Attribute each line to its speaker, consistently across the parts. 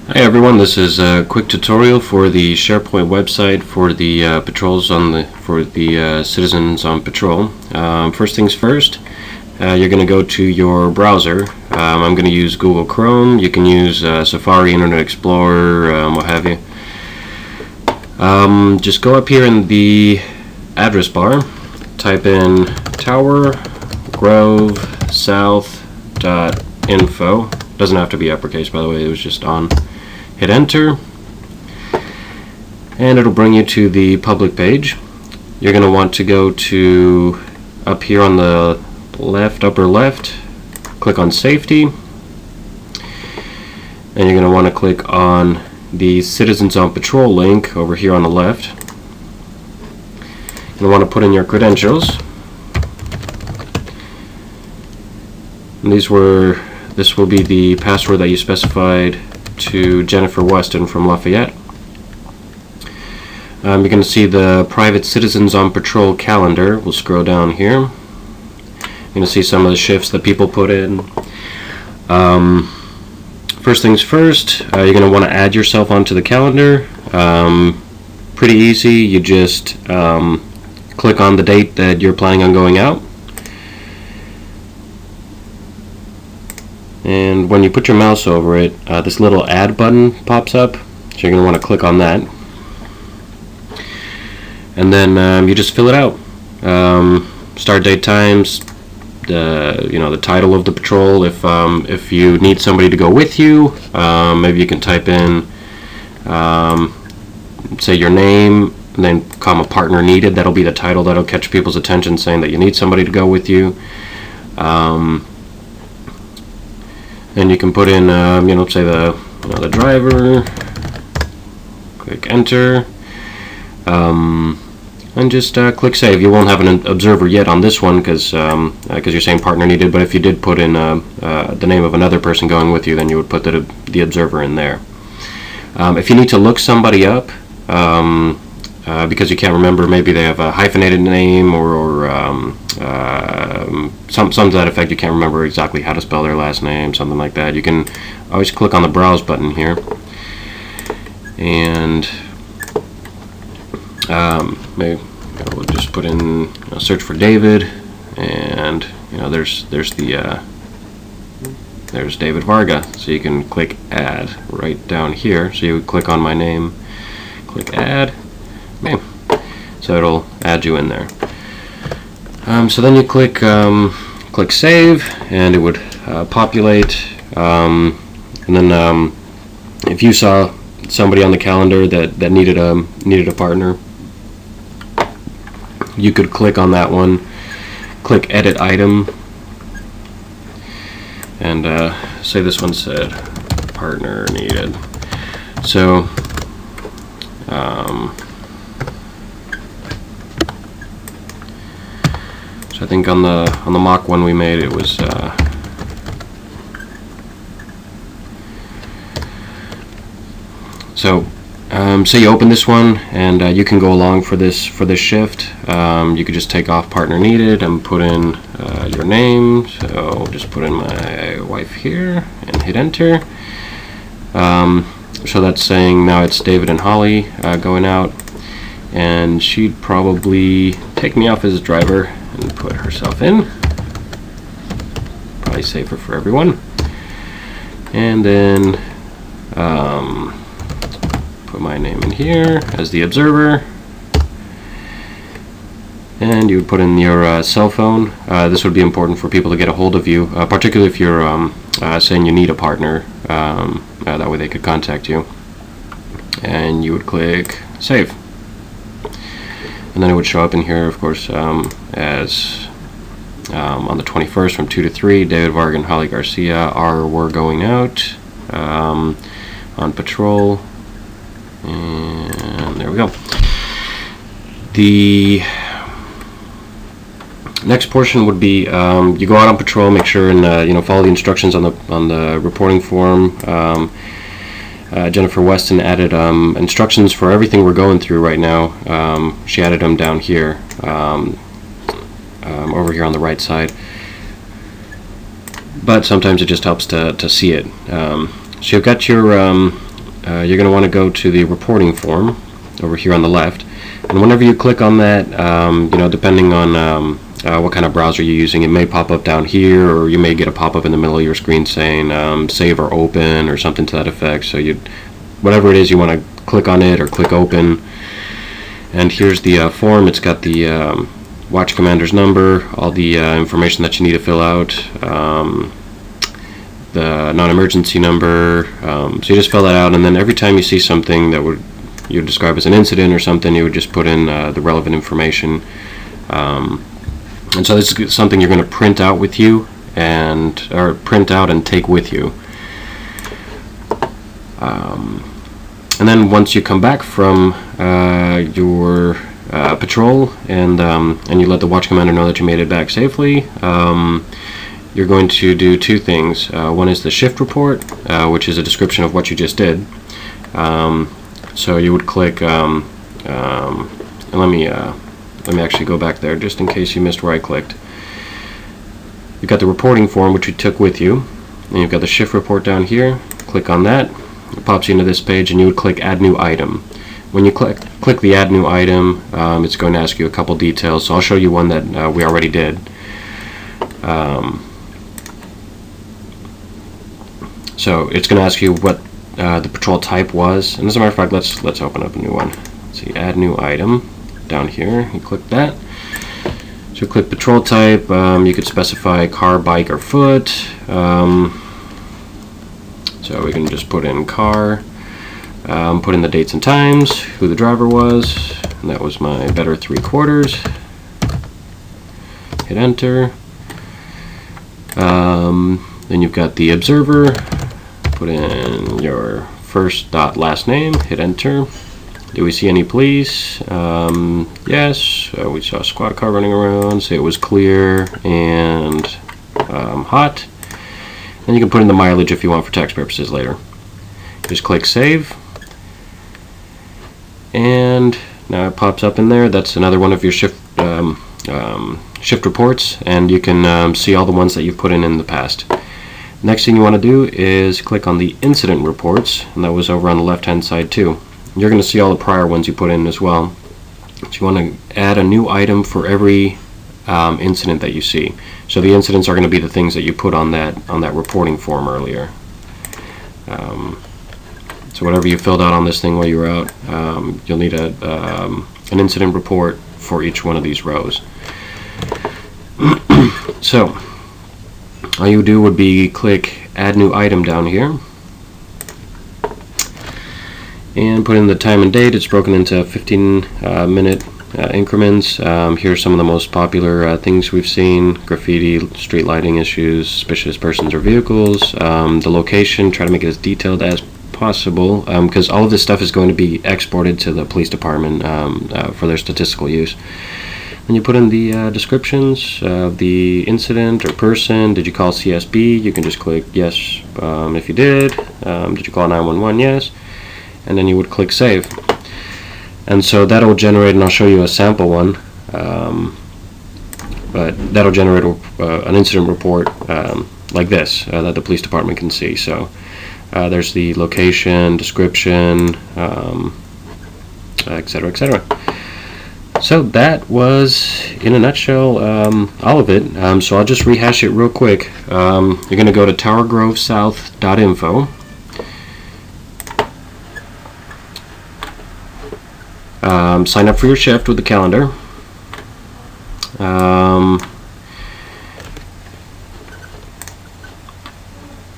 Speaker 1: Hi everyone, this is a quick tutorial for the Sharepoint website for the patrols for the citizens on patrol. First things first, you're going to go to your browser. I'm going to use Google Chrome. You can use Safari, Internet Explorer, what have you. Just go up here in the address bar, type in Tower Grove South.info. Doesn't have to be uppercase, by the way, it was just on. Hit enter, and it'll bring you to the public page. You're going to want to go to up here on the left, upper left, click on safety, and you're going to want to click on the Citizens on Patrol link over here on the left. You're going to want to put in your credentials. And this will be the password that you specified to Jennifer Weston from Lafayette. You're going to see the private Citizens on Patrol calendar. We'll scroll down here. You're going to see some of the shifts that people put in. First things first, you're going to want to add yourself onto the calendar. Pretty easy. You just click on the date that you're planning on going out. And when you put your mouse over it, this little add button pops up, so you're going to want to click on that. And then you just fill it out. Start date, times, the title of the patrol. If you need somebody to go with you, maybe you can type in, say your name, and then comma partner needed. That'll be the title. That'll catch people's attention, saying that you need somebody to go with you. And you can put in, say the driver. Click enter, and just click save. You won't have an observer yet on this one because you're saying partner needed. But if you did put in the name of another person going with you, then you would put the observer in there. If you need to look somebody up because you can't remember, maybe they have a hyphenated name or some to that effect, you can't remember exactly how to spell their last name, something like that, you can always click on the browse button here, and maybe we'll just put in search for David, and there's David Varga, so you can click add right down here. So you would click on my name, click add, bam, so it'll add you in there. So then you click save, and it would populate. And then if you saw somebody on the calendar that needed a partner, you could click on that one, click edit item, and say this one said partner needed. So I think on the mock one we made, it was say you open this one, and you can go along for this shift. You could just take off partner needed and put in your name. So just put in my wife here and hit enter. So that's saying now it's David and Holly going out, and she'd probably take me off as driver and put herself in. Probably safer for everyone. And then put my name in here as the observer, and you would put in your cell phone. This would be important for people to get a hold of you, particularly if you're saying you need a partner. That way they could contact you. And you would click save. And then it would show up in here, of course, as on the 21st from 2 to 3, David Varga and Holly Garcia were going out on patrol. And there we go. The next portion would be you go out on patrol, make sure and follow the instructions on the reporting form. Jennifer Weston added instructions for everything we're going through right now. She added them down here, over here on the right side. But sometimes it just helps to see it. So you've got your you're going to want to go to the reporting form over here on the left, and whenever you click on that, you know, depending on what kind of browser you're using, it may pop up down here, or you may get a pop-up in the middle of your screen saying save or open or something to that effect. So whatever it is, you want to click on it or click open. And here's the form. It's got the watch commander's number, all the information that you need to fill out, the non-emergency number. So you just fill that out, and then every time you see something that you would describe as an incident or something, you would just put in the relevant information. And so this is something you're going to print out with you, or print out and take with you. And then once you come back from your patrol and you let the watch commander know that you made it back safely, you're going to do two things. One is the shift report, which is a description of what you just did. So you would click, and let me actually go back there just in case you missed where I clicked. You've got the reporting form, which you took with you, and you've got the shift report down here. Click on that. It pops you into this page, and you would click add new item. When you click the add new item, it's going to ask you a couple details, so I'll show you one that we already did. So it's going to ask you what the patrol type was, and as a matter of fact, let's open up a new one. Let's see, add new item down here. You click that. So click patrol type. You could specify car, bike, or foot. So we can just put in car, put in the dates and times, who the driver was, and that was my better 3/4. Hit enter. Then you've got the observer. Put in your first dot last name. Hit enter. Do we see any police? Yes. We saw a squad car running around. Say it was clear and hot. And you can put in the mileage if you want for tax purposes later. Just click save. And now it pops up in there. That's another one of your shift reports, and you can see all the ones that you've put in the past. Next thing you want to do is click on the incident reports, and that was over on the left hand side too. You're going to see all the prior ones you put in as well. So you want to add a new item for every incident that you see. So the incidents are going to be the things that you put on that reporting form earlier. So whatever you filled out on this thing while you were out, you'll need an incident report for each one of these rows. So all you do would be click add new item down here and put in the time and date. It's broken into 15-minute increments. Here are some of the most popular things we've seen: graffiti, street lighting issues, suspicious persons or vehicles. The location, try to make it as detailed as possible, because all of this stuff is going to be exported to the police department for their statistical use. Then you put in the descriptions of the incident or person. Did you call CSB? You can just click yes if you did. Did you call 911? Yes. And then you would click save. And so that'll generate, and I'll show you a sample one, but that'll generate an incident report like this that the police department can see. So there's the location, description, etc., etc. So that was, in a nutshell, all of it. So I'll just rehash it real quick. You're going to go to towergrovesouth.info. Sign up for your shift with the calendar.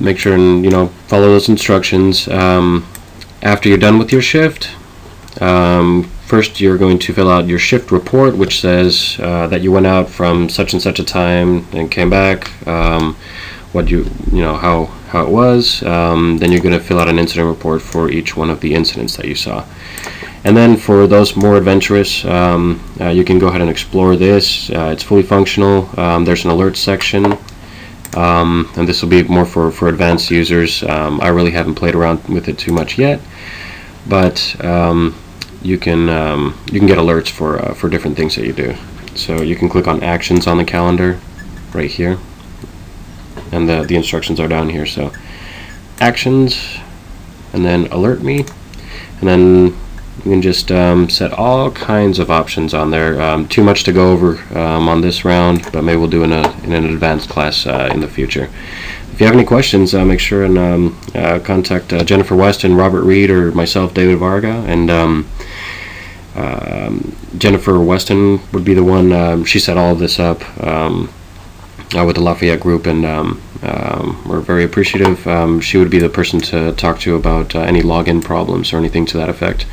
Speaker 1: Make sure and follow those instructions. After you're done with your shift, first you're going to fill out your shift report, which says that you went out from such and such a time and came back. What how it was. Then you're going to fill out an incident report for each one of the incidents that you saw. And then for those more adventurous, you can go ahead and explore this. It's fully functional. There's an alert section, and this will be more for advanced users. I really haven't played around with it too much yet, but you can get alerts for different things that you do. So you can click on actions on the calendar right here, and the instructions are down here. So actions, and then alert me, and then you can just set all kinds of options on there. Too much to go over on this round, but maybe we'll do in an advanced class in the future. If you have any questions, make sure and contact Jennifer West and Robert Reed, or myself, David Varga. And Jennifer Weston would be the one. She set all of this up with the Lafayette Group, and we're very appreciative. She would be the person to talk to about any login problems or anything to that effect.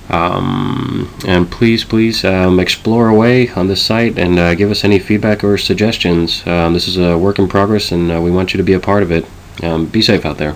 Speaker 1: And please explore away on this site and give us any feedback or suggestions. This is a work in progress, and we want you to be a part of it. Be safe out there.